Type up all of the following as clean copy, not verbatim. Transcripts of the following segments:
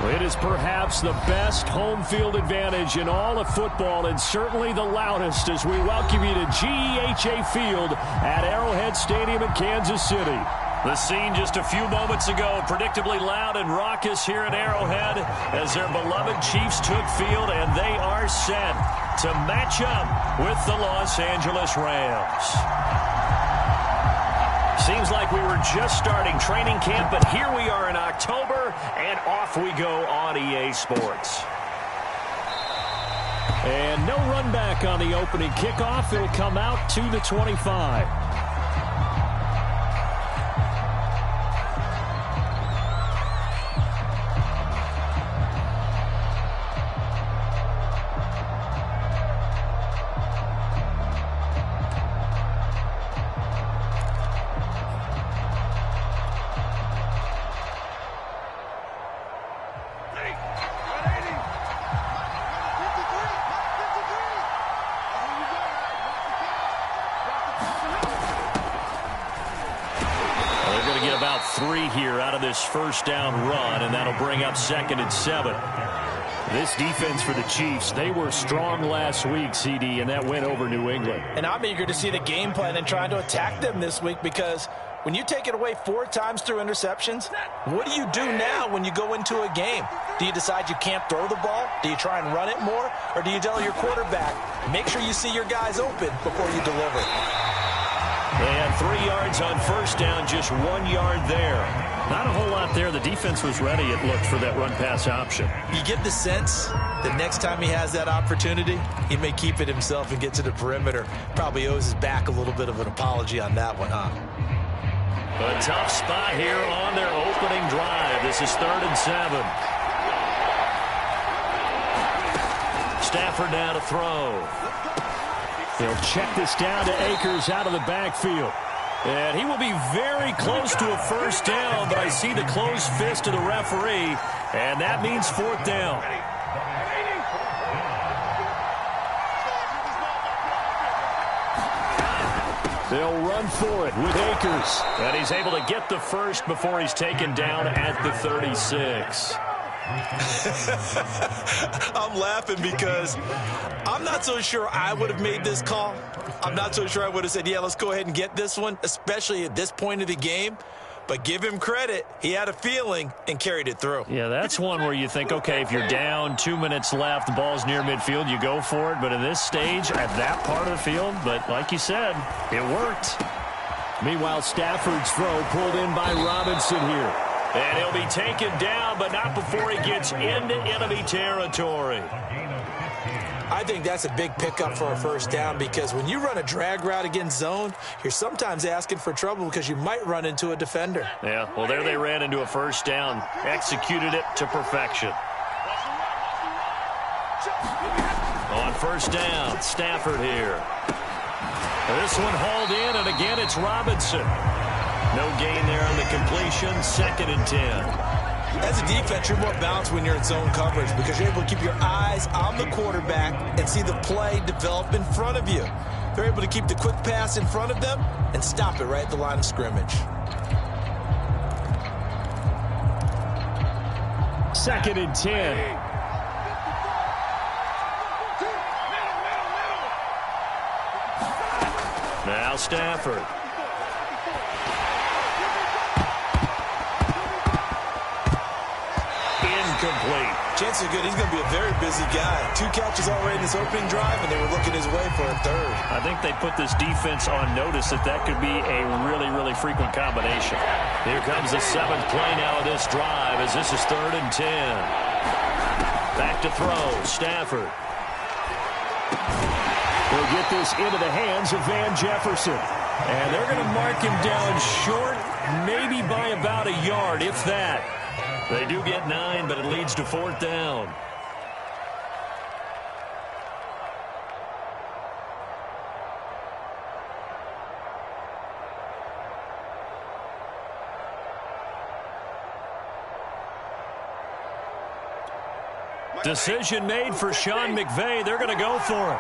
It is perhaps the best home field advantage in all of football, and certainly the loudest, as we welcome you to GEHA Field at Arrowhead Stadium in Kansas City. The scene just a few moments ago, predictably loud and raucous here at Arrowhead as their beloved Chiefs took field, and they are set to match up with the Los Angeles Rams. Seems like we were just starting training camp, but here we are in October, and off we go on EA Sports. And no run back on the opening kickoff. It'll come out to the 25. Here out of this first down run, and that'll bring up 2nd and 7. This defense for the Chiefs, they were strong last week, CD, and that went over New England. And I'm eager to see the game plan and trying to attack them this week, because when you take it away 4 times through interceptions, what do you do now when you go into a game? Do you decide you can't throw the ball? Do you try and run it more? Or do you tell your quarterback, make sure you see your guys open before you deliver? They had 3 yards on first down, just 1 yard there. Not a whole lot there. The defense was ready, it looked, for that run-pass option. You get the sense that next time he has that opportunity, he may keep it himself and get to the perimeter. Probably owes his back a little bit of an apology on that one, huh? A tough spot here on their opening drive. This is 3rd and 7. Stafford now to throw. They'll check this down to Akers out of the backfield. And he will be very close to a first down, but I see the closed fist of the referee, and that means 4th down. They'll run for it with Akers. And he's able to get the first before he's taken down at the 36. I'm laughing because I'm not so sure I would have made this call. I'm not so sure I would have said, yeah, let's go ahead and get this one, especially at this point of the game. But give him credit. He had a feeling and carried it through. Yeah, that's one where you think, okay, if you're down, 2 minutes left, the ball's near midfield, you go for it. But in this stage, at that part of the field, but like you said, it worked. Meanwhile, Stafford's throw pulled in by Robinson here. And he'll be taken down, but not before he gets into enemy territory. I think that's a big pickup for a first down, because when you run a drag route against zone, you're sometimes asking for trouble because you might run into a defender. Yeah, well, there they ran into a first down, executed it to perfection. On first down, Stafford here. This one hauled in, and again it's Robinson. No gain there on the completion, 2nd and 10. As a defense, you're more balanced when you're in zone coverage because you're able to keep your eyes on the quarterback and see the play develop in front of you. They're able to keep the quick pass in front of them and stop it right at the line of scrimmage. 2nd and 10. Now Stafford. Incomplete. Chances are good he's going to be a very busy guy. 2 catches already in his opening drive, and they were looking his way for a 3rd. I think they put this defense on notice that could be a really, really frequent combination. Here comes the 7th play now of this drive, as this is 3rd and 10. Back to throw, Stafford. They'll get this into the hands of Van Jefferson. And they're going to mark him down short, maybe by about a yard, if that. They do get 9, but it leads to 4th down. Decision made for Sean McVay. They're going to go for it.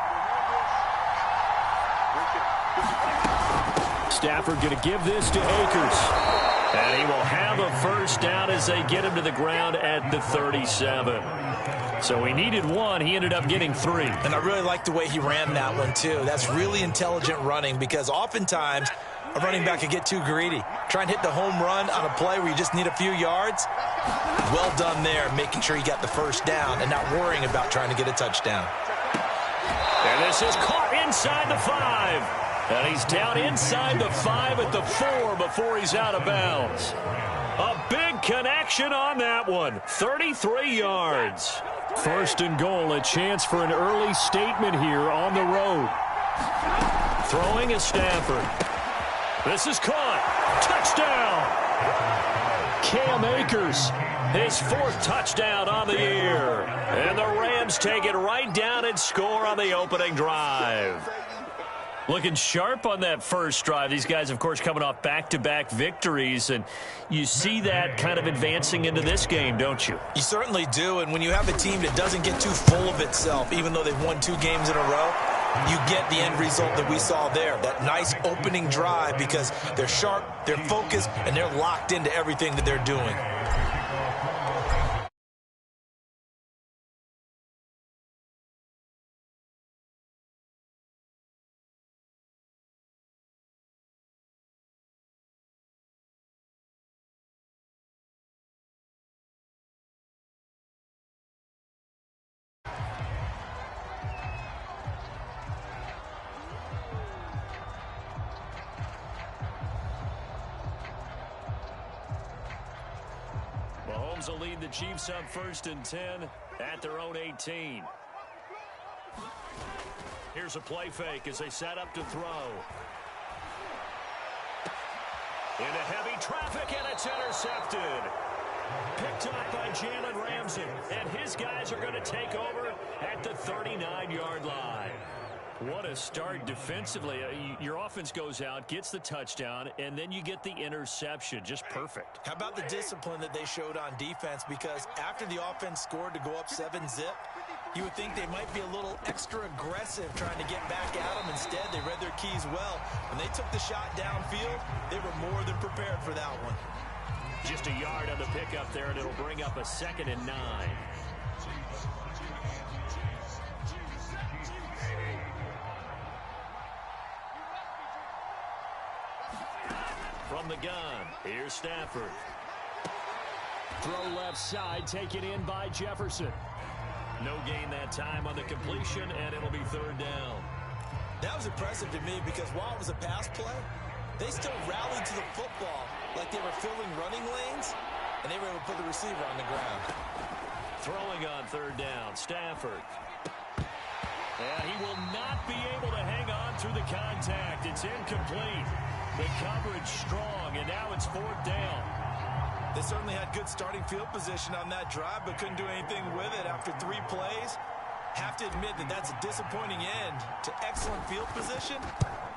Stafford going to give this to Akers. And he will have a first down as they get him to the ground at the 37. So he needed one. He ended up getting 3. And I really like the way he ran that one, too. That's really intelligent running because oftentimes a running back can get too greedy. Try and hit the home run on a play where you just need a few yards. Well done there, making sure you got the first down and not worrying about trying to get a touchdown. And this is caught inside the 5. And he's down inside the 5 at the 4 before he's out of bounds. A big connection on that one. 33 yards. First and goal, a chance for an early statement here on the road. Throwing is Stafford. This is caught. Touchdown. Cam Akers, his 4th touchdown on the year. And the Rams take it right down and score on the opening drive. Looking sharp on that first drive. These guys, of course, coming off back-to-back victories, and you see that kind of advancing into this game, don't you? You certainly do, and when you have a team that doesn't get too full of itself, even though they've won 2 games in a row, you get the end result that we saw there, that nice opening drive because they're sharp, they're focused, and they're locked into everything that they're doing. Mahomes will lead the Chiefs up 1st and 10 at their own 18. Here's a play fake as they set up to throw. Into heavy traffic, and it's intercepted. Picked up by Jalen Ramsey, and his guys are going to take over at the 39-yard line. What a start defensively. Your offense goes out, gets the touchdown, and then you get the interception. Just perfect. How about the discipline that they showed on defense? Because after the offense scored to go up 7-zip, you would think they might be a little extra aggressive trying to get back at them. Instead, they read their keys well. When they took the shot downfield, they were more than prepared for that one. Just a yard on the pickup there, and it'll bring up a 2nd and 9. From the gun, here's Stafford. Throw left side, taken in by Jefferson. No gain that time on the completion, and it'll be 3rd down. That was impressive to me because while it was a pass play, they still rallied to the football like they were filling running lanes, and they were able to put the receiver on the ground. Throwing on 3rd down, Stafford. And he will not be able to hang on through the contact. It's incomplete. The coverage strong, and now it's 4th down. They certainly had good starting field position on that drive, but couldn't do anything with it after 3 plays. Have to admit that that's a disappointing end to excellent field position.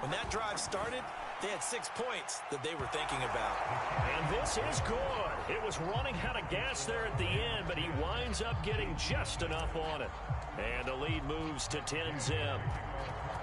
When that drive started, they had 6 points that they were thinking about. And this is good. It was running out of gas there at the end, but he winds up getting just enough on it. And the lead moves to 10-zip.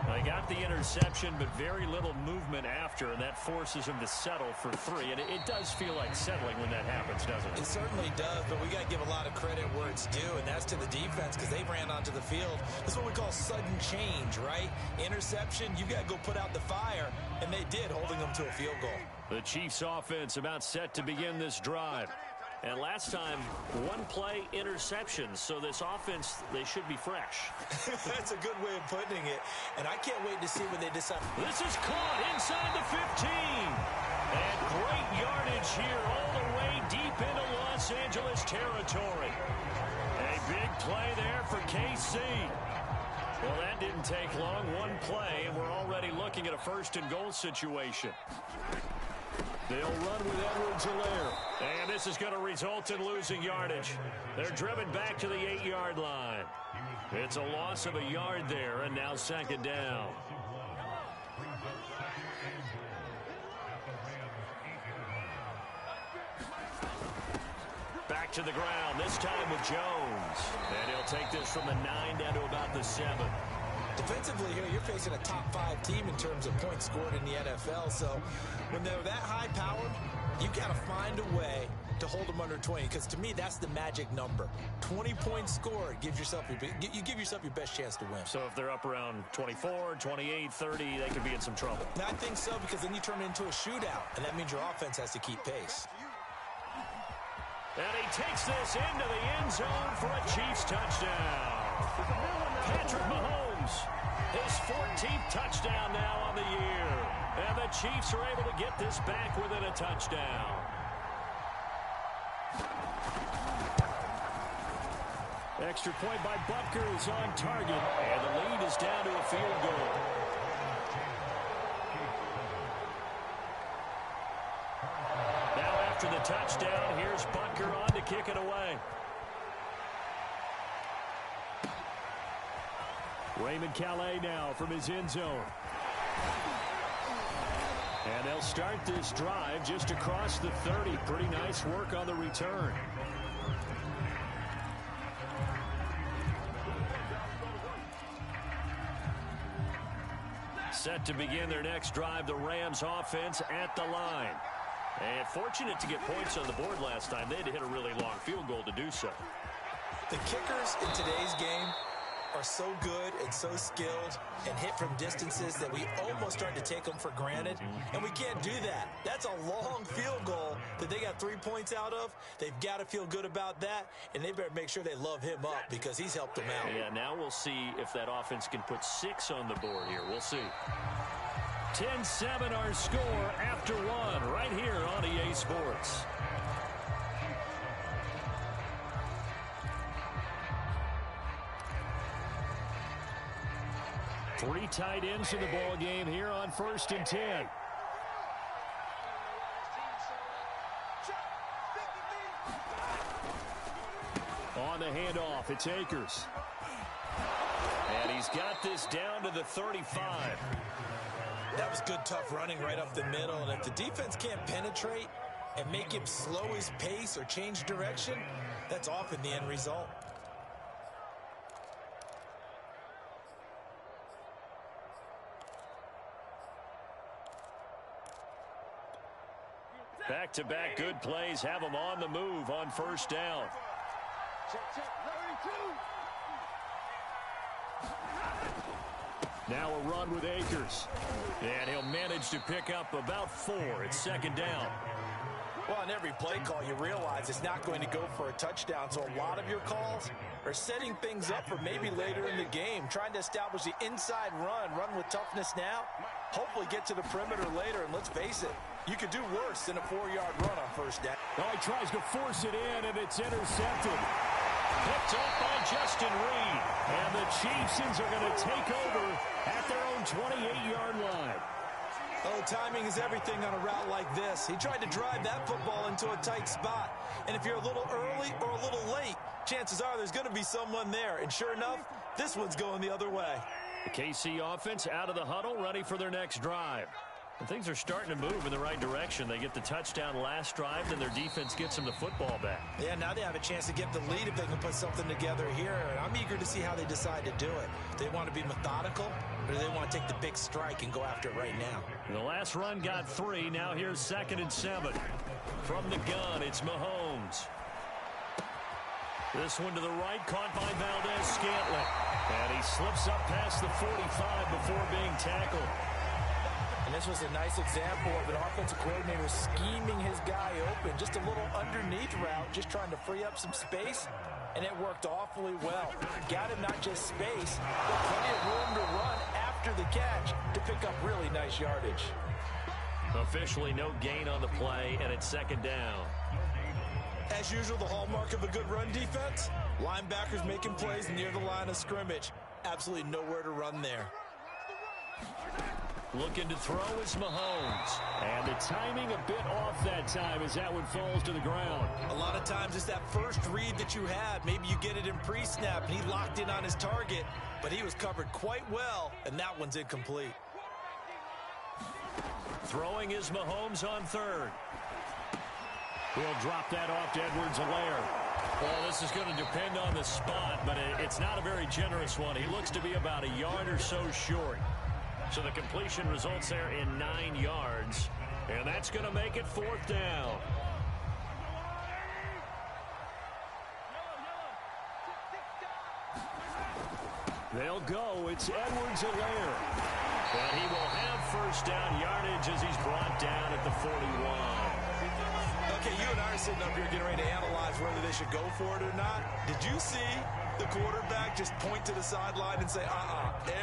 They got the interception, but very little movement after, and that forces him to settle for 3. And it does feel like settling when that happens, doesn't it? It certainly does, but we got to give a lot of credit where it's due, and that's to the defense because they ran onto the field. This is what we call sudden change, right? Interception, you got to go put out the fire, and they did, holding them to a field goal. The Chiefs' offense about set to begin this drive. And last time, 1-play interceptions, so this offense, they should be fresh. That's a good way of putting it, and I can't wait to see when they decide. This is caught inside the 15. And great yardage here all the way deep into Los Angeles territory. A big play there for KC. Well, that didn't take long. 1 play, and we're already looking at a 1st and goal situation. They'll run with Edwards-Helaire. And this is going to result in losing yardage. They're driven back to the 8-yard line. It's a loss of a yard there, and now 2nd down. Back to the ground, this time with Jones. And he'll take this from the 9 down to about the 7. Defensively here, you're facing a top-5 team in terms of points scored in the NFL. So when they're that high-powered, you got to find a way to hold them under 20, because to me, that's the magic number. 20 points scored gives yourself you give yourself your best chance to win. So if they're up around 24, 28, 30, they could be in some trouble. Now, I think so, because then you turn it into a shootout, and that means your offense has to keep pace. And he takes this into the end zone for a Chiefs touchdown. Patrick Mahomes, his 14th touchdown now on the year. And the Chiefs are able to get this back within a touchdown. Extra point by Butker is on target, and the lead is down to a field goal. Now after the touchdown, here's Butker on to kick it away. Raymond Calais now from his end zone. And they'll start this drive just across the 30. Pretty nice work on the return. Set to begin their next drive, the Rams offense at the line. And fortunate to get points on the board last time. They had to hit a really long field goal to do so. The kickers in today's game are so good and so skilled and hit from distances that we almost start to take them for granted, and we can't do that. That's a long field goal that they got 3 points out of. They've got to feel good about that, and they better make sure they love him up because he's helped them out. Yeah, now we'll see if that offense can put 6 on the board here. We'll see. 10-7 our score after 1 right here on EA Sports. Three tight ends in the ball game here on 1st and 10. On the handoff, it's Akers. And he's got this down to the 35. That was good, tough running right up the middle. And if the defense can't penetrate and make him slow his pace or change direction, that's often the end result. Back-to-back good plays have them on the move on 1st down. Now a run with Akers. And he'll manage to pick up about 4. It's 2nd down. Well, on every play call, you realize it's not going to go for a touchdown. So a lot of your calls are setting things up for maybe later in the game, trying to establish the inside run with toughness now, hopefully get to the perimeter later. And let's face it, you could do worse than a 4-yard run on 1st down. Oh, he tries to force it in, and it's intercepted. Picked up by Justin Reed. And the Chiefs are going to take over at their own 28-yard line. Oh, timing is everything on a route like this. He tried to drive that football into a tight spot. And if you're a little early or a little late, chances are there's going to be someone there. And sure enough, this one's going the other way. The KC offense out of the huddle, ready for their next drive. And things are starting to move in the right direction. They get the touchdown last drive, then their defense gets them the football back. Yeah, now they have a chance to get the lead if they can put something together here. And I'm eager to see how they decide to do it. Do they want to be methodical, or do they want to take the big strike and go after it right now? The last run got 3. Now here's 2nd and 7. From the gun, it's Mahomes. This one to the right, caught by Valdez-Scantling. And he slips up past the 45 before being tackled. And this was a nice example of an offensive coordinator scheming his guy open. Just a little underneath route, just trying to free up some space. And it worked awfully well. Got him not just space, but plenty of room to run after the catch to pick up really nice yardage. Officially no gain on the play, and it's 2nd down. As usual, the hallmark of a good run defense, linebackers making plays near the line of scrimmage. Absolutely nowhere to run there. Looking to throw is Mahomes. And the timing a bit off that time as that one falls to the ground. A lot of times it's that first read that you have. Maybe you get it in pre-snap, and he locked in on his target, but he was covered quite well, and that one's incomplete. Throwing is Mahomes on 3rd. He'll drop that off to Edwards-Helaire. Well, this is going to depend on the spot, but it's not a very generous one. He looks to be about a yard or so short. So the completion results there in 9 yards, and that's going to make it 4th down. They'll go. It's Edwards-Helaire. And he will have 1st down yardage as he's brought down at the 41. Okay, you and I are sitting up here getting ready to analyze whether they should go for it or not. Did you see the quarterback just point to the sideline and say,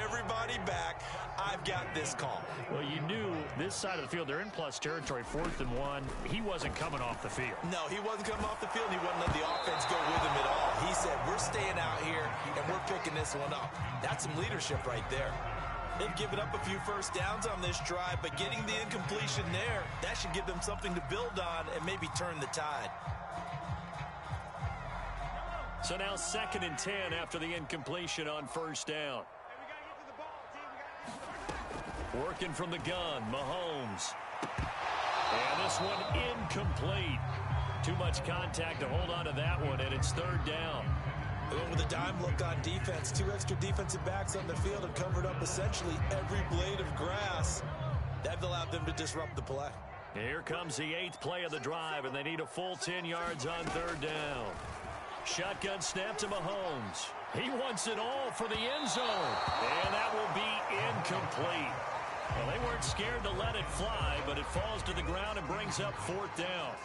everybody back, I've got this call? Well, you knew this side of the field, they're in plus territory, 4th and 1. He wasn't coming off the field. No, he wasn't coming off the field, and he wouldn't let the offense go with him at all. He said, we're staying out here, and we're picking this one up. That's some leadership right there. They've given up a few 1st downs on this drive, but getting the incompletion there, that should give them something to build on and maybe turn the tide. So now 2nd and 10 after the incompletion on 1st down. Working from the gun, Mahomes. And this one incomplete. Too much contact to hold on to that one, and it's 3rd down. With a dime look on defense, 2 extra defensive backs on the field and covered up essentially every blade of grass. That allowed them to disrupt the play. Here comes the 8th play of the drive, and they need a full 10 yards on 3rd down. Shotgun snap to Mahomes. He wants it all for the end zone. And that will be incomplete. Well, they weren't scared to let it fly, but it falls to the ground and brings up 4th down.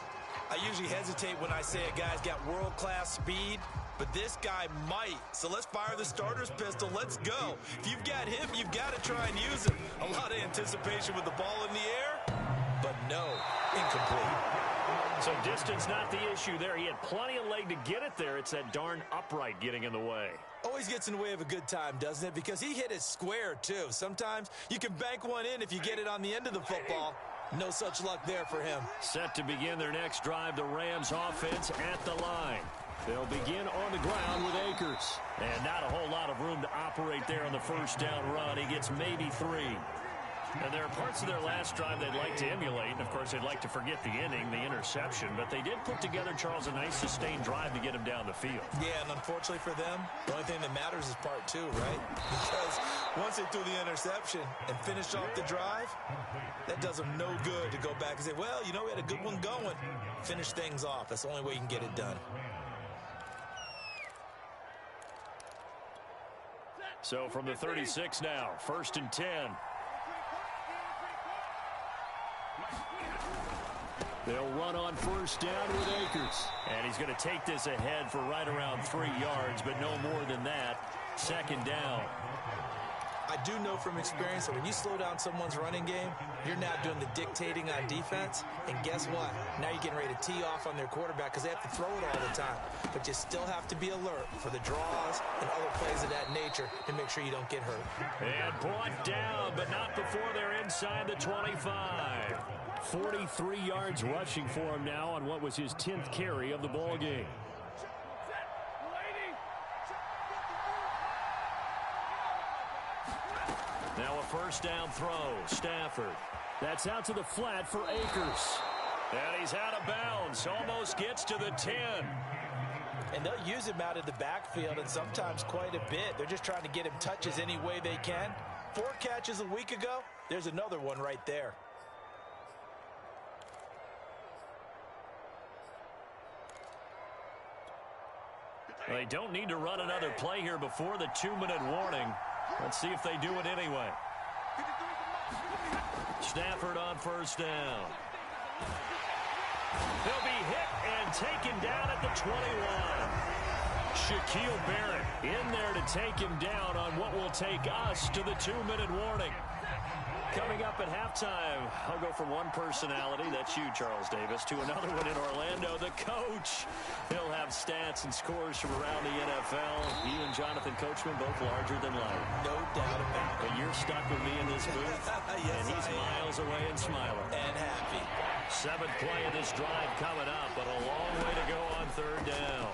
I usually hesitate when I say a guy's got world-class speed, but this guy might. So let's fire the starter's pistol. Let's go. If you've got him, you've got to try and use him. A lot of anticipation with the ball in the air, but no, incomplete. So distance not the issue there. He had plenty of leg to get it there. It's that darn upright getting in the way. Always gets in the way of a good time, doesn't it? Because he hit it square, too. Sometimes you can bank one in if you get it on the end of the football. No such luck there for him. Set to begin their next drive, the Rams offense at the line. They'll begin on the ground with Akers. And not a whole lot of room to operate there on the 1st down run. He gets maybe 3. And there are parts of their last drive they'd like to emulate. And, of course, they'd like to forget the inning, the interception. But they did put together, Charles, a nice sustained drive to get him down the field. Yeah, and unfortunately for them, the only thing that matters is part 2, right? Because once they threw the interception and finished off the drive, that does them no good to go back and say, well, you know, we had a good one going. Finish things off. That's the only way you can get it done. So from the 36 now, 1st and 10. They'll run on 1st down with Akers. And he's going to take this ahead for right around 3 yards, but no more than that. 2nd down. I do know from experience that when you slow down someone's running game, you're now doing the dictating on defense. And guess what? Now you're getting ready to tee off on their quarterback because they have to throw it all the time. But you still have to be alert for the draws and other plays of that nature to make sure you don't get hurt. And brought down, but not before they're inside the 25. 43 yards rushing for him now on what was his 10th carry of the ball game. Now a 1st down throw. Stafford. That's out to the flat for Akers. And he's out of bounds. Almost gets to the 10. And they'll use him out of the backfield, and sometimes quite a bit. They're just trying to get him touches any way they can. 4 catches a week ago. There's another one right there. They don't need to run another play here before the 2-minute warning. Let's see if they do it anyway. Stafford on 1st down. They'll be hit and taken down at the 21. Shaquille Barrett in there to take him down on what will take us to the 2-minute warning. Coming up at halftime, I'll go from one personality, that's you, Charles Davis, to another one in Orlando, the coach. He'll have stats and scores from around the NFL. You and Jonathan Coachman, both larger than life. No doubt about it. But you're stuck with me in this booth, yes, and he's miles away and smiling. And happy. 7th play of this drive coming up, but a long way to go on 3rd down.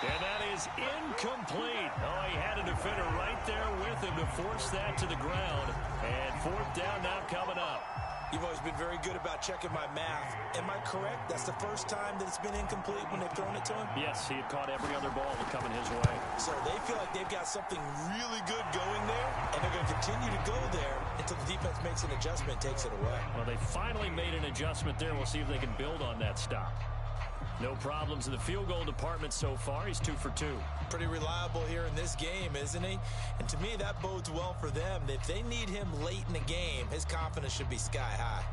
And that is incomplete. Oh, he had a defender right there with him to force that to the ground. And 4th down now coming up. You've always been very good about checking my math. Am I correct? That's the first time that it's been incomplete when they've thrown it to him? Yes, he had caught every other ball coming his way. So they feel like they've got something really good going there, and they're going to continue to go there until the defense makes an adjustment and takes it away. Well, they finally made an adjustment there. We'll see if they can build on that stop. No problems in the field goal department so far. He's 2 for 2. Pretty reliable here in this game, isn't he? And to me, that bodes well for them. If they need him late in the game, his confidence should be sky high.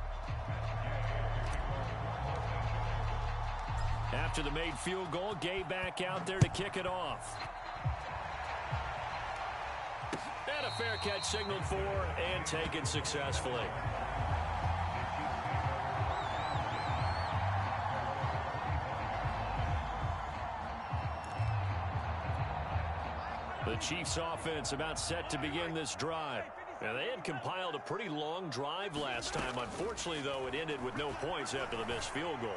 After the made field goal, Gay back out there to kick it off. And a fair catch signaled for and taken successfully. The Chiefs offense about set to begin this drive. Now, they had compiled a pretty long drive last time. Unfortunately, though, it ended with no points after the missed field goal.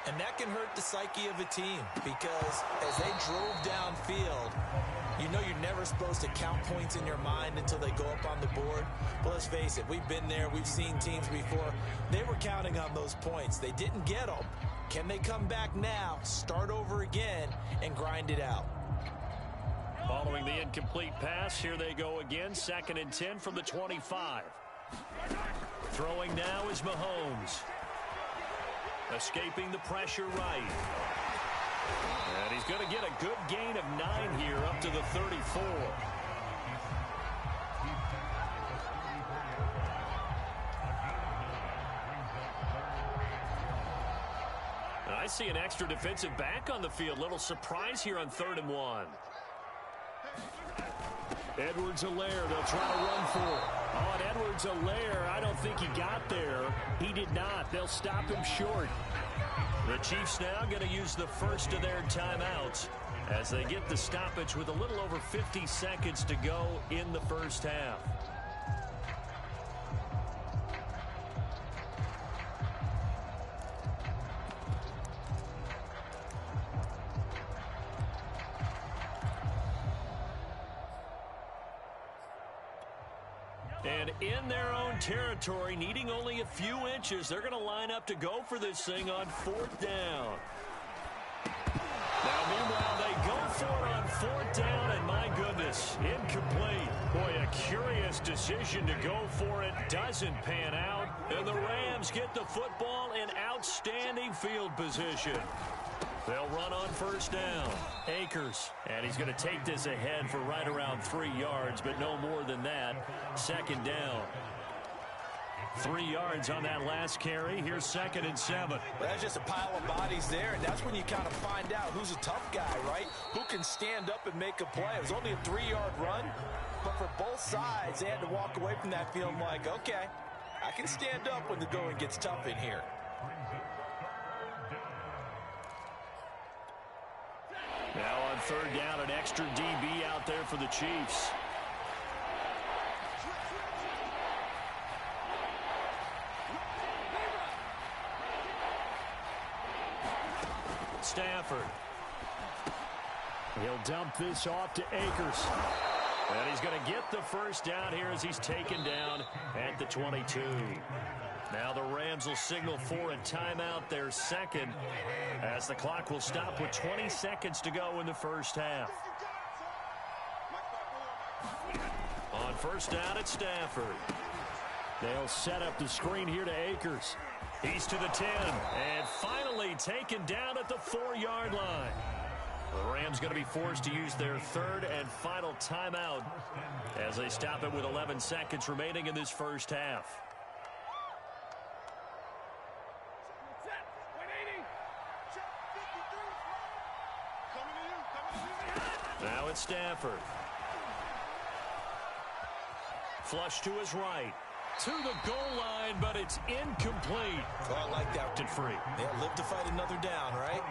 And that can hurt the psyche of a team because as they drove downfield, you know you're never supposed to count points in your mind until they go up on the board. But let's face it, we've been there. We've seen teams before. They were counting on those points. They didn't get them. Can they come back now, start over again, and grind it out? Following the incomplete pass, here they go again. 2nd and 10 from the 25. Throwing now is Mahomes. Escaping the pressure right. And he's going to get a good gain of 9 here up to the 34. And I see an extra defensive back on the field. Little surprise here on 3rd and 1. Edwards-Helaire, they'll try to run for it. Oh, and Edwards-Helaire, I don't think he got there. He did not. They'll stop him short. The Chiefs now going to use the first of their timeouts as they get the stoppage with a little over 50 seconds to go in the first half. And in their own territory, needing only a few inches, they're going to line up to go for this thing on 4th down. Now, meanwhile, they go for it on 4th down, and my goodness, incomplete. Boy, a curious decision to go for it. Doesn't pan out, and the Rams get the football in outstanding field position. They'll run on 1st down. Akers, and he's going to take this ahead for right around 3 yards, but no more than that. 2nd down. 3 yards on that last carry. Here's 2nd and 7. Well, that's just a pile of bodies there, and that's when you kind of find out who's a tough guy, right? Who can stand up and make a play. It was only a 3-yard run, but for both sides, they had to walk away from that feeling like, okay, I can stand up when the going gets tough in here. Now on 3rd down, an extra DB out there for the Chiefs. Stafford. He'll dump this off to Akers. And he's going to get the first down here as he's taken down at the 22. Now the Rams will signal for a timeout, their 2nd, as the clock will stop with 20 seconds to go in the first half. On 1st down, it's Stafford. They'll set up the screen here to Akers. He's to the 10, and finally taken down at the 4-yard line. The Rams going to be forced to use their 3rd and final timeout as they stop it with 11 seconds remaining in this first half. Now it's Stafford. Flush to his right. To the goal line, but it's incomplete. Oh, I like that. Free. Yeah, live to fight another down, right?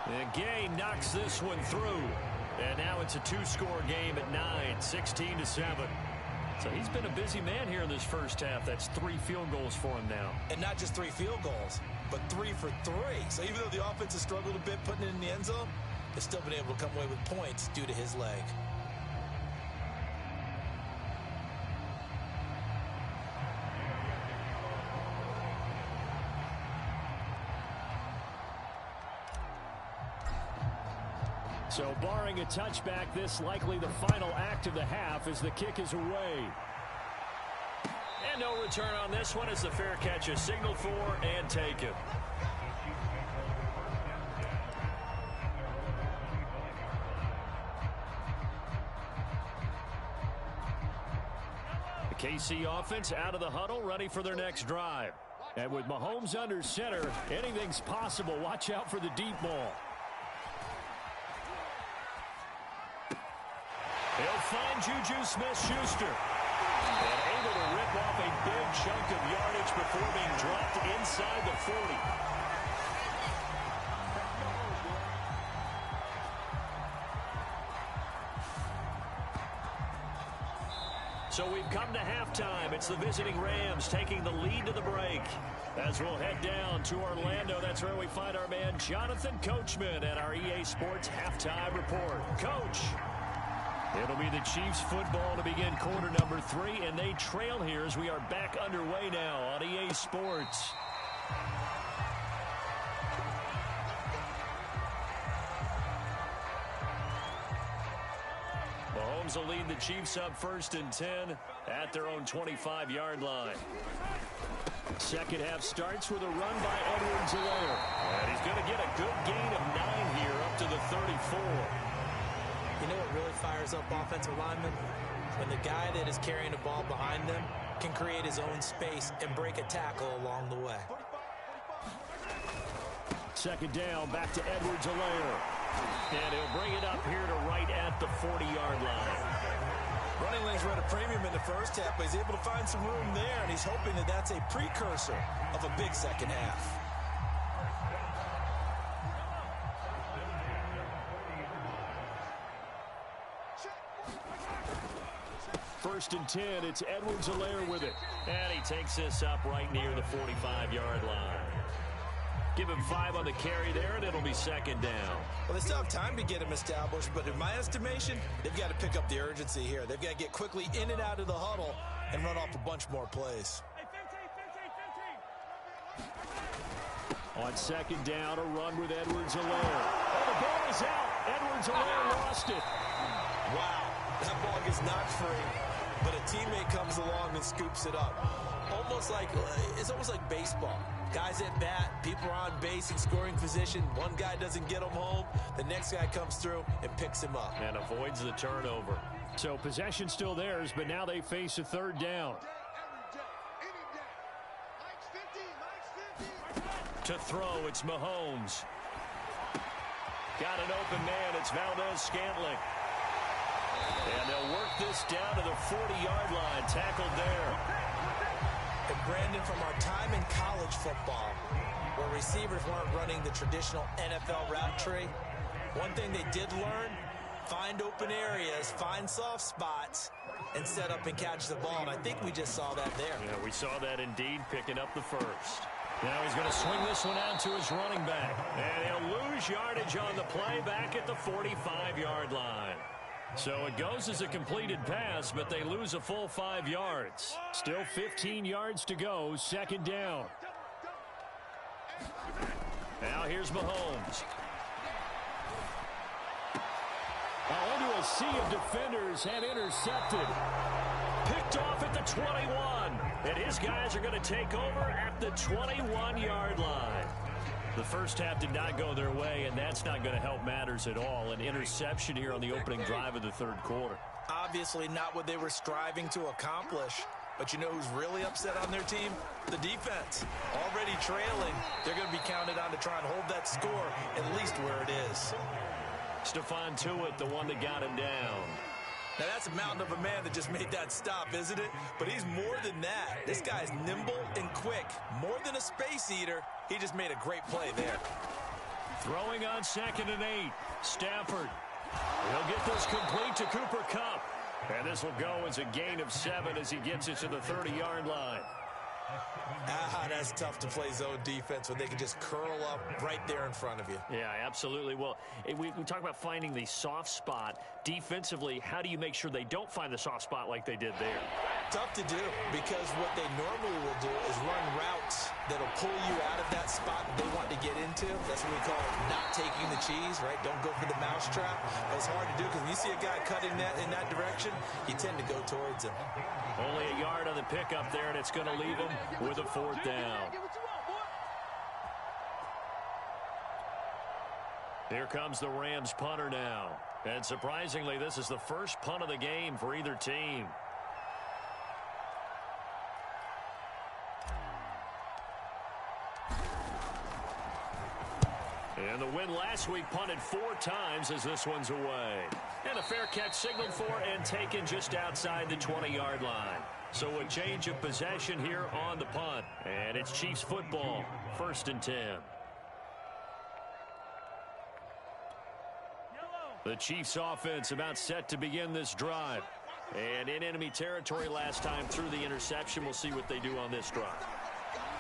And Gay knocks this one through. And now it's a 2-score game at 9, 16-7. So he's been a busy man here in this first half. That's 3 field goals for him now. And not just 3 field goals, but 3 for 3. So even though the offense has struggled a bit putting it in the end zone, they've still been able to come away with points due to his leg. So barring a touchback, this likely the final act of the half as the kick is away. And no return on this one as the fair catch is signaled for and taken. The KC offense out of the huddle, ready for their next drive. And with Mahomes under center, anything's possible. Watch out for the deep ball. He'll find Juju Smith-Schuster. And able to rip off a big chunk of yardage before being dropped inside the 40. So we've come to halftime. It's the visiting Rams taking the lead to the break. As we'll head down to Orlando, that's where we find our man Jonathan Coachman at our EA Sports Halftime Report. Coach. It'll be the Chiefs football to begin quarter number 3, and they trail here as we are back underway now on EA Sports. Mahomes will lead the Chiefs up 1st and 10 at their own 25-yard line. Second half starts with a run by Edwards-Helaire. And he's going to get a good gain of 9 here up to the 34. You know what really fires up offensive linemen? When the guy that is carrying the ball behind them can create his own space and break a tackle along the way. Second down, back to Edwards-Helaire. And he'll bring it up here to right at the 40-yard line. Running lanes were at a premium in the first half, but he's able to find some room there, and he's hoping that that's a precursor of a big second half. First and 10, it's Edwards-Helaire with it. And he takes this up right near the 45-yard line. Give him 5 on the carry there, and it'll be second down. Well, they still have time to get him established, but in my estimation, they've got to pick up the urgency here. They've got to get quickly in and out of the huddle and run off a bunch more plays. On second down, a run with Edwards-Helaire. Oh, the ball is out. Edwards-Helaire lost it. Wow, that ball gets knocked free, but a teammate comes along and scoops it up. It's almost like baseball. Guys at bat, people are on base in scoring position. One guy doesn't get him home. The next guy comes through and picks him up. And avoids the turnover. So possession still theirs, but now they face a third down. To throw, it's Mahomes. Got an open man, it's Valdez-Scantling. And they'll work this down to the 40-yard line, tackled there. And Brandon, from our time in college football, where receivers weren't running the traditional NFL route tree, one thing they did learn, find open areas, find soft spots, and set up and catch the ball. And I think we just saw that there. Yeah, we saw that indeed, picking up the first. Now he's going to swing this one out to his running back. And he'll lose yardage on the play back at the 45-yard line. So it goes as a completed pass, but they lose a full 5 yards. Still 15 yards to go, second down. Now here's Mahomes. Into a sea of defenders and intercepted. Picked off at the 21. And his guys are going to take over at the 21-yard line. The first half did not go their way, and that's not going to help matters at all. An interception here on the opening drive of the third quarter. Obviously not what they were striving to accomplish. But you know who's really upset on their team? The defense. Already trailing, they're going to be counted on to try and hold that score at least where it is. Stephon Tuitt, the one that got him down. Now, that's a mountain of a man that just made that stop, isn't it? But he's more than that. This guy's nimble and quick. More than a space eater, he just made a great play there. Throwing on 2nd and 8. Stafford. He'll get this complete to Cooper Kupp. And this will go as a gain of 7 as he gets it to the 30-yard line. That's tough to play zone defense when they can just curl up right there in front of you. Yeah, absolutely. Well, we talk about finding the soft spot. Defensively, how do you make sure they don't find the soft spot like they did there? Tough to do, because what they normally will do is run routes that'll pull you out of that spot that they want to get into. The That's what we call not taking the cheese, right? Don't go for the mousetrap. But it's hard to do because when you see a guy cutting that in that direction, you tend to go towards him. Only a yard on the pickup there, and it's going to leave him with a 4th down. Here comes the Rams punter now. And surprisingly, this is the first punt of the game for either team. And the win last week punted 4 times as this one's away. And a fair catch signaled for and taken just outside the 20-yard line. So a change of possession here on the punt. And it's Chiefs football, 1st and 10. The Chiefs offense about set to begin this drive. And in enemy territory last time through the interception. We'll see what they do on this drive.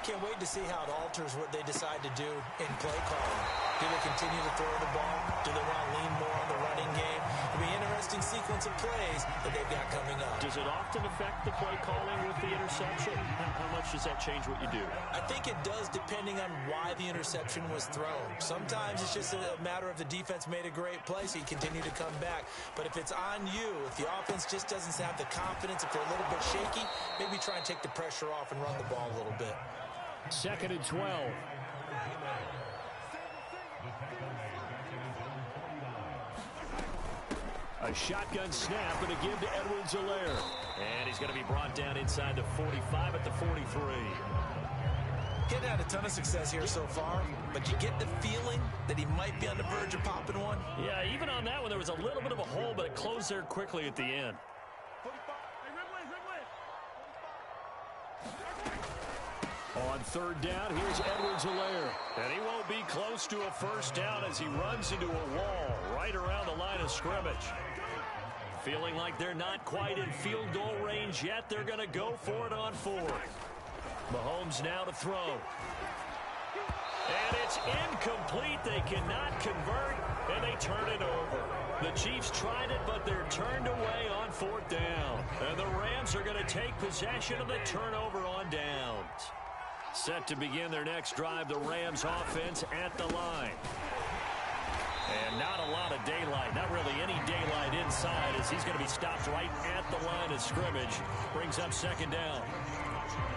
Can't wait to see how it alters what they decide to do in play calling. Do they continue to throw the ball? Do they want to lean more on the running game? It'll be an interesting sequence of plays that they've got coming up. Does it often affect the play calling with the interception? How much does that change what you do? I think it does depending on why the interception was thrown. Sometimes it's just a matter of the defense made a great play, so you continue to come back. But if it's on you, if the offense just doesn't have the confidence, if they're a little bit shaky, maybe try and take the pressure off and run the ball a little bit. 2nd and 12. A shotgun snap and a give to Edwards-Helaire. And he's going to be brought down inside the 45 at the 43. Getting had a ton of success here so far, but you get the feeling that he might be on the verge of popping one. Yeah, even on that one, there was a little bit of a hole, but it closed there quickly at the end. On 3rd down, here's Edwards-Helaire. And he won't be close to a 1st down as he runs into a wall right around the line of scrimmage. Feeling like they're not quite in field goal range yet, they're going to go for it on 4th. Mahomes now to throw. And it's incomplete. They cannot convert, and they turn it over. The Chiefs tried it, but they're turned away on 4th down. And the Rams are going to take possession of the turnover on downs. Set to begin their next drive, the Rams offense at the line. And not a lot of daylight, not really any daylight inside as he's going to be stopped right at the line of scrimmage. Brings up 2nd down.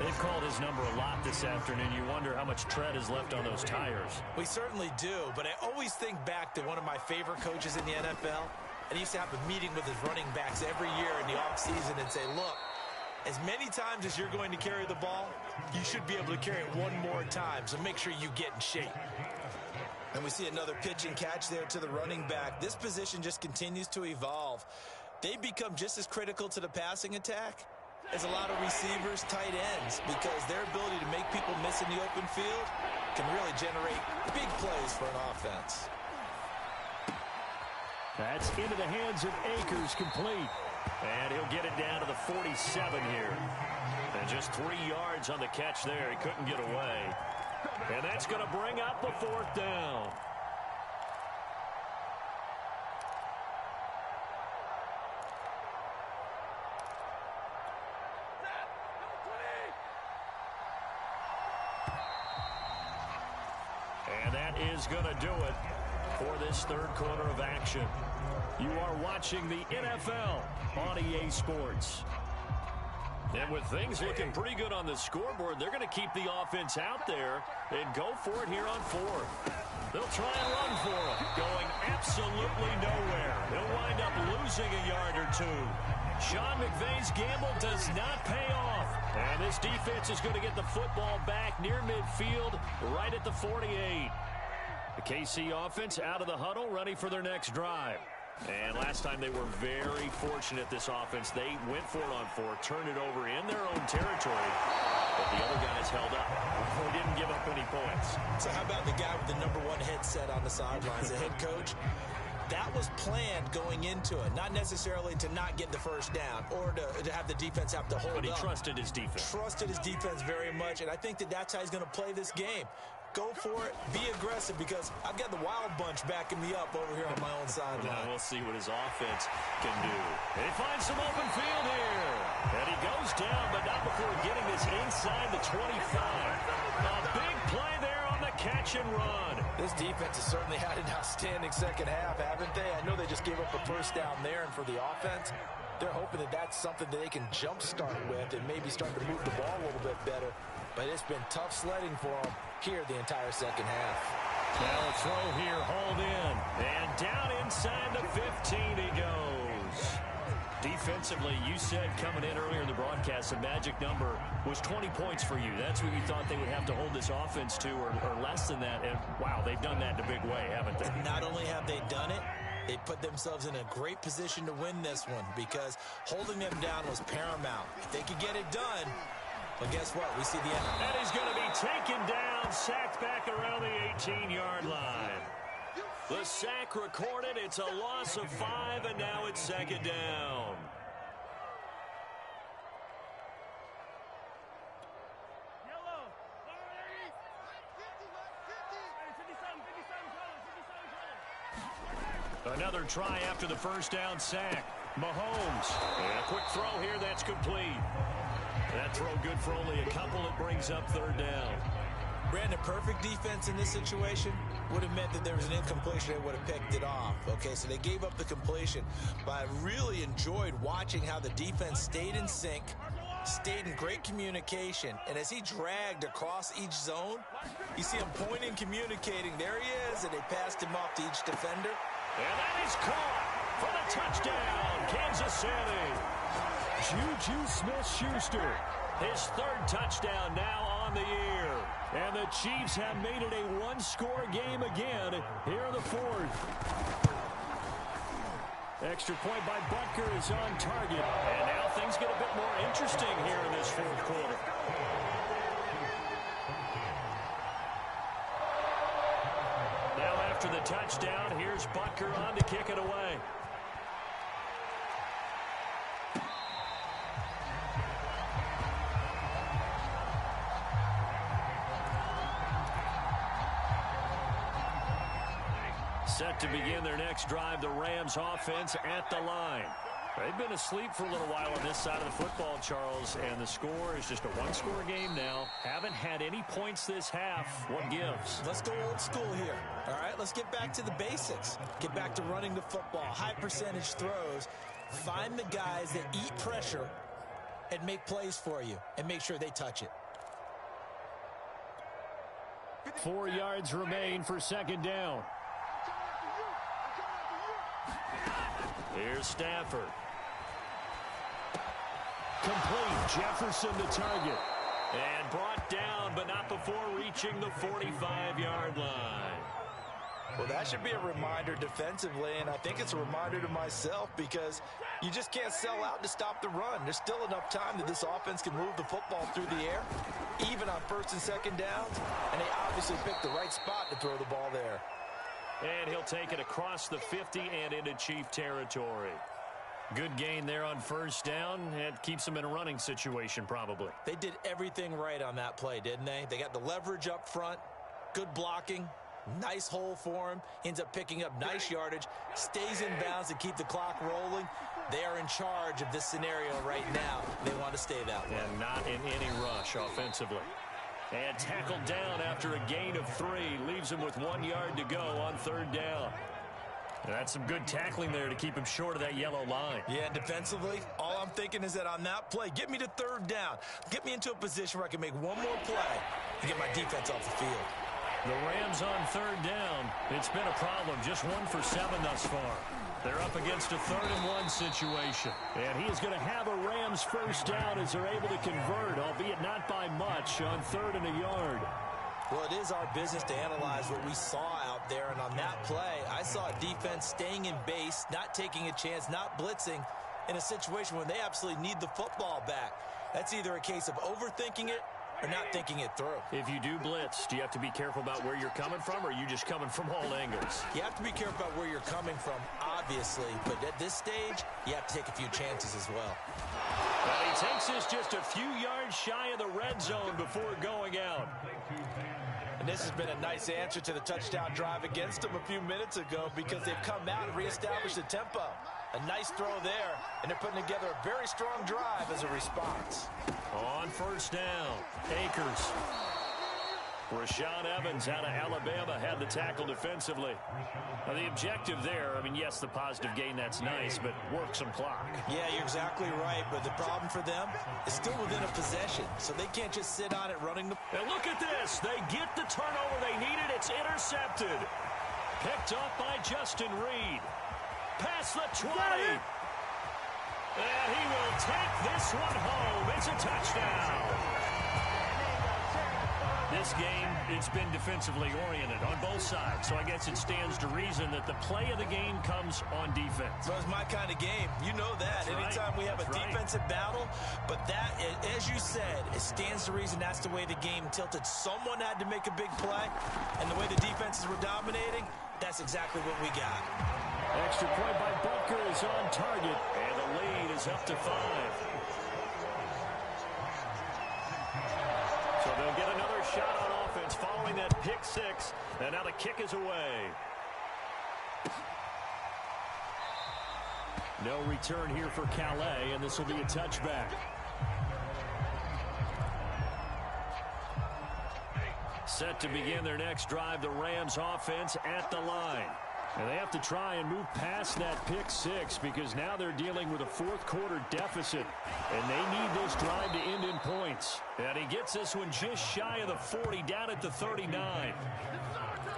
They've called his number a lot this afternoon. You wonder how much tread is left on those tires. We certainly do, but I always think back to one of my favorite coaches in the NFL. And he used to have a meeting with his running backs every year in the offseason and say, look, as many times as you're going to carry the ball, you should be able to carry it one more time, so make sure you get in shape. And we see another pitch and catch there to the running back. This position just continues to evolve. They become just as critical to the passing attack as a lot of receivers, tight ends, because their ability to make people miss in the open field can really generate big plays for an offense. That's into the hands of Akers, complete. And he'll get it down to the 47 here. And just 3 yards on the catch there. He couldn't get away. And that's going to bring up the 4th down. And that is going to do it for this 3rd quarter of action. You are watching the NFL on EA Sports. And with things looking pretty good on the scoreboard, they're going to keep the offense out there and go for it here on 4th. They'll try and run for it, going absolutely nowhere. They'll wind up losing a yard or 2. Sean McVay's gamble does not pay off. And this defense is going to get the football back near midfield, right at the 48. The KC offense out of the huddle, ready for their next drive. And last time they were very fortunate, this offense. They went for it on 4, turned it over in their own territory, but the other guys held up. They didn't give up any points. So how about the guy with the number 1 headset on the sidelines, the head coach? That was planned going into it, not necessarily to not get the 1st down or to have the defense have to hold up. But he trusted his defense. Trusted his defense very much, and I think that that's how he's going to play this game. Go for it, be aggressive, because I've got the wild bunch backing me up over here on my own sideline. Now we'll see what his offense can do. And he finds some open field here. And he goes down, but not before getting this inside the 25. A big play there on the catch and run. This defense has certainly had an outstanding second half, haven't they? I know they just gave up a first down there, and for the offense, they're hoping that that's something that they can jumpstart with and maybe start to move the ball a little bit better. But it's been tough sledding for them here the entire second half. Now a throw here, hauled in. And down inside the 15 he goes. Defensively, you said coming in earlier in the broadcast, the magic number was 20 points for you. That's what you thought they would have to hold this offense to, or less than that. And, wow, they've done that in a big way, haven't they? Not only have they done it, they put themselves in a great position to win this one because holding them down was paramount. If they could get it done, well, guess what? We see the end. And he's going to be taken down, sacked back around the 18-yard line. The sack recorded. It's a loss of 5, and now it's second down. Another try after the first down sack. Mahomes. And a quick throw here. That's complete. That throw good for only a couple. It brings up third down. Brandon, perfect defense in this situation would have meant that there was an incompletion. They would have picked it off. Okay, so they gave up the completion. But I really enjoyed watching how the defense stayed in sync, stayed in great communication. And as he dragged across each zone, you see him pointing, communicating. There he is, and they passed him off to each defender. And that is caught for the touchdown, Kansas City. Juju Smith-Schuster, his third touchdown now on the year. And the Chiefs have made it a one-score game again here in the fourth. Extra point by Butker is on target. And now things get a bit more interesting here in this fourth quarter. Now after the touchdown, here's Butker on to kick it away. Set to begin their next drive, the Rams offense at the line. They've been asleep for a little while on this side of the football, Charles, and the score is just a one-score game now. Haven't had any points this half. What gives? Let's go old school here. All right, let's get back to the basics. Get back to running the football, high percentage throws. Find the guys that eat pressure and make plays for you and make sure they touch it. 4 yards remain for second down. Here's Stafford. Complete. Jefferson to target. And brought down, but not before reaching the 45-yard line. Well, that should be a reminder defensively, and I think it's a reminder to myself because you just can't sell out to stop the run. There's still enough time that this offense can move the football through the air, even on first and second downs, and they obviously picked the right spot to throw the ball there. And he'll take it across the 50 and into Chief territory. Good gain there on first down. It keeps them in a running situation probably. They did everything right on that play, didn't they? They got the leverage up front, good blocking, nice hole for him, ends up picking up nice yardage, stays in bounds to keep the clock rolling. They are in charge of this scenario right now. They want to stay that way. And not in any rush offensively. And tackled down after a gain of 3. Leaves him with 1 yard to go on third down. And that's some good tackling there to keep him short of that yellow line. Yeah, and defensively, all I'm thinking is that on that play, get me to third down. Get me into a position where I can make one more play and get my defense off the field. The Rams on third down. It's been a problem. Just 1 for 7 thus far. They're up against a 3rd-and-1 situation. And he is going to have a Rams first down as they're able to convert, albeit not by much, on 3rd and a yard. Well, it is our business to analyze what we saw out there. And on that play, I saw a defense staying in base, not taking a chance, not blitzing in a situation when they absolutely need the football back. That's either a case of overthinking it or not thinking it through. If you do blitz, do you have to be careful about where you're coming from, or are you just coming from all angles? You have to be careful about where you're coming from, obviously, but at this stage, you have to take a few chances as well. Well, he takes this just a few yards shy of the red zone before going out. And this has been a nice answer to the touchdown drive against them a few minutes ago because they've come out and reestablished the tempo. A nice throw there, and they're putting together a very strong drive as a response. On first down, Akers. Rashaan Evans out of Alabama had the tackle defensively. Now, the objective there, I mean, yes, the positive gain, that's nice, but work some clock. Yeah, you're exactly right, but the problem for them is still within a possession, so they can't just sit on it running the... And look at this. They get the turnover they needed. It's intercepted. Picked off by Justin Reed. Past the 20. And he will take this one home. It's a touchdown. This game, it's been defensively oriented on both sides, so I guess it stands to reason that the play of the game comes on defense. Well, it's my kind of game. You know that. That's Anytime we have a right. defensive battle, but that, as you said, it stands to reason that's the way the game tilted. Someone had to make a big play, and the way the defenses were dominating, that's exactly what we got. Extra point by Butker is on target, and the lead is up to 5. So they'll get another shot on offense following that pick 6, and now the kick is away. No return here for Calais, and this will be a touchback. Set to begin their next drive, the Rams offense at the line. And they have to try and move past that pick 6 because now they're dealing with a fourth-quarter deficit. And they need this drive to end in points. And he gets this one just shy of the 40, down at the 39.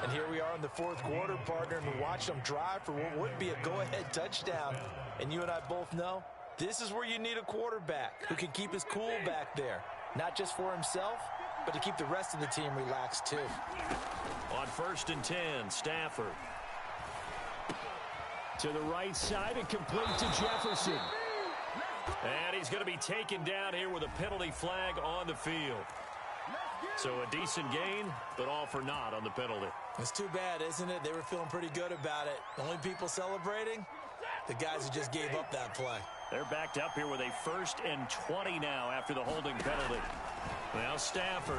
And here we are in the fourth quarter, partner, and we watch them drive for what would be a go-ahead touchdown. And you and I both know this is where you need a quarterback who can keep his cool back there. Not just for himself, but to keep the rest of the team relaxed too. On 1st and 10, Stafford. To the right side and complete to Jefferson. And he's going to be taken down here with a penalty flag on the field. So a decent gain, but all for naught on the penalty. It's too bad, isn't it? They were feeling pretty good about it. The only people celebrating, the guys who just gave up that play. They're backed up here with a 1st and 20 now after the holding penalty. Now Stafford.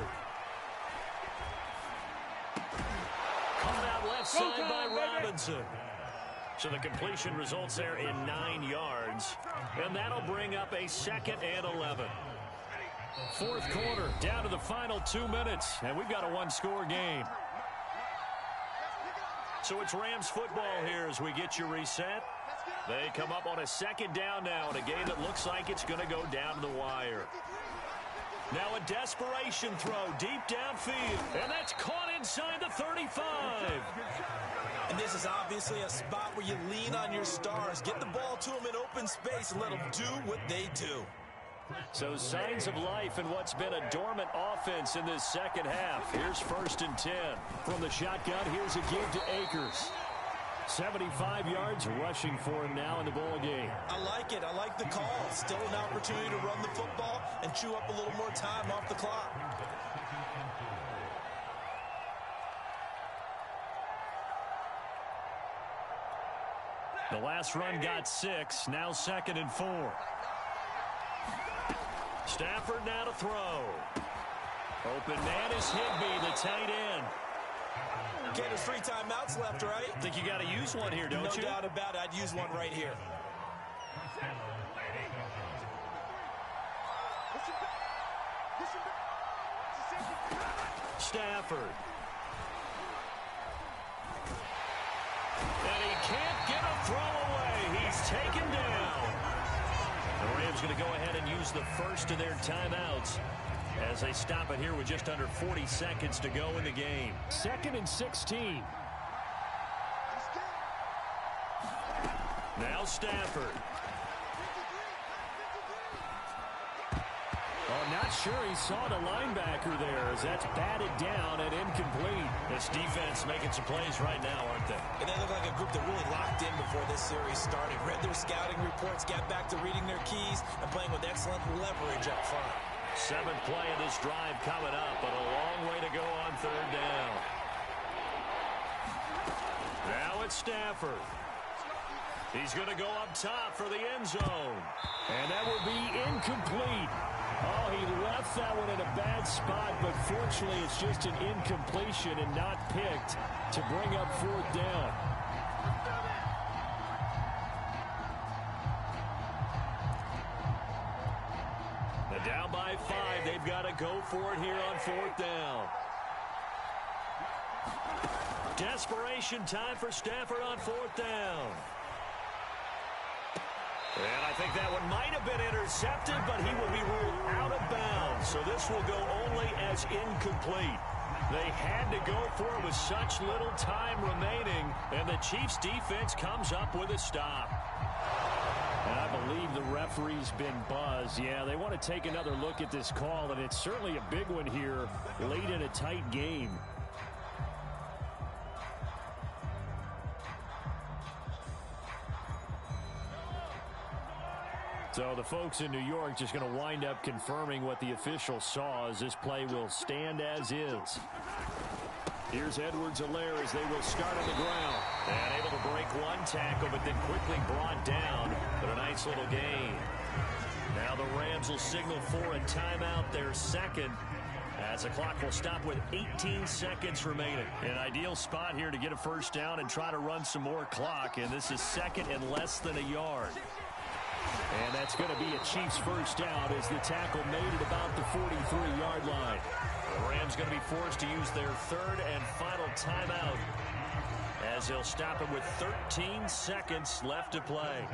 Caught out left side by Robinson. So the completion results there in 9 yards. And that'll bring up a 2nd and 11. Fourth quarter, down to the final 2 minutes. And we've got a one-score game. So it's Rams football here as we get you reset. They come up on a 2nd down now in a game that looks like it's going to go down to the wire. Now a desperation throw deep downfield. And that's caught inside the 35. And this is obviously a spot where you lean on your stars. Get the ball to them in open space and let them do what they do. So signs of life in what's been a dormant offense in this second half. Here's 1st and 10. From the shotgun, here's a give to Akers. 75 yards rushing for him now in the ball game. I like it. I like the call. Still an opportunity to run the football and chew up a little more time off the clock. The last run got 6. Now 2nd and 4. Stafford now to throw. Open man is Higbee, the tight end. Okay, there's 3 timeouts left, right? I think you got to use one here, don't you? No doubt about it. I'd use one right here. Stafford. And he can't get a throw away. He's taken down. The Rams going to go ahead and use the first of their timeouts as they stop it here with just under 40 seconds to go in the game. 2nd and 16. Now Stafford. I'm not sure he saw the linebacker there as that's batted down and incomplete. This defense making some plays right now, aren't they? And they look like a group that really locked in before this series started. Read their scouting reports, got back to reading their keys, and playing with excellent leverage up front. 7th play of this drive coming up, but a long way to go on 3rd down. Now it's Stafford. He's going to go up top for the end zone. And that will be incomplete. Oh, he left that one in a bad spot, but fortunately it's just an incompletion and not picked to bring up 4th down. Now down by 5, they've got to go for it here on 4th down. Desperation time for Stafford on 4th down. And I think that one might have been intercepted, but he will be ruled out of bounds. So this will go only as incomplete. They had to go for it with such little time remaining, and the Chiefs' defense comes up with a stop. And I believe the referee's been buzzed. Yeah, they want to take another look at this call, and it's certainly a big one here late in a tight game. So the folks in New York just going to wind up confirming what the official saw, as this play will stand as is. Here's Edwards-Helaire as they will start on the ground. And able to break one tackle, but then quickly brought down. But a nice little gain. Now the Rams will signal for a timeout, their second, as the clock will stop with 18 seconds remaining. An ideal spot here to get a first down and try to run some more clock. And this is second and less than a yard. And that's going to be a Chiefs first down as the tackle made at about the 43-yard line. The Rams going to be forced to use their third and final timeout as they'll stop it with 13 seconds left to play.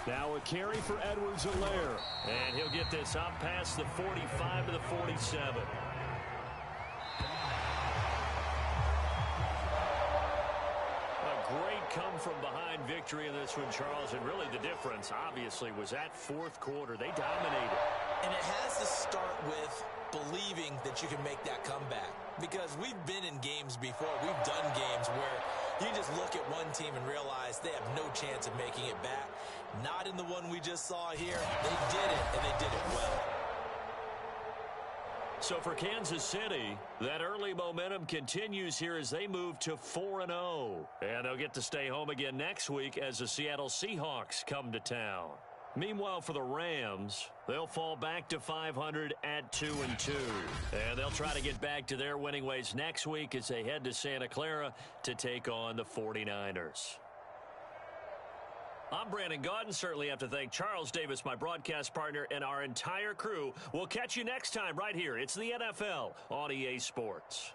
Now a carry for Edwards-Helaire. And he'll get this up past the 45 to the 47. Great come-from-behind victory in this one, Charles. And really the difference, obviously, was that fourth quarter. They dominated. And it has to start with believing that you can make that comeback. Because we've been in games before. We've done games where you just look at one team and realize they have no chance of making it back. Not in the one we just saw here. They did it, and they did it well. So for Kansas City, that early momentum continues here as they move to 4-0. And they'll get to stay home again next week as the Seattle Seahawks come to town. Meanwhile, for the Rams, they'll fall back to 500 at 2-2. And they'll try to get back to their winning ways next week as they head to Santa Clara to take on the 49ers. I'm Brandon Gaudin. Certainly have to thank Charles Davis, my broadcast partner, and our entire crew. We'll catch you next time right here. It's the NFL on EA Sports.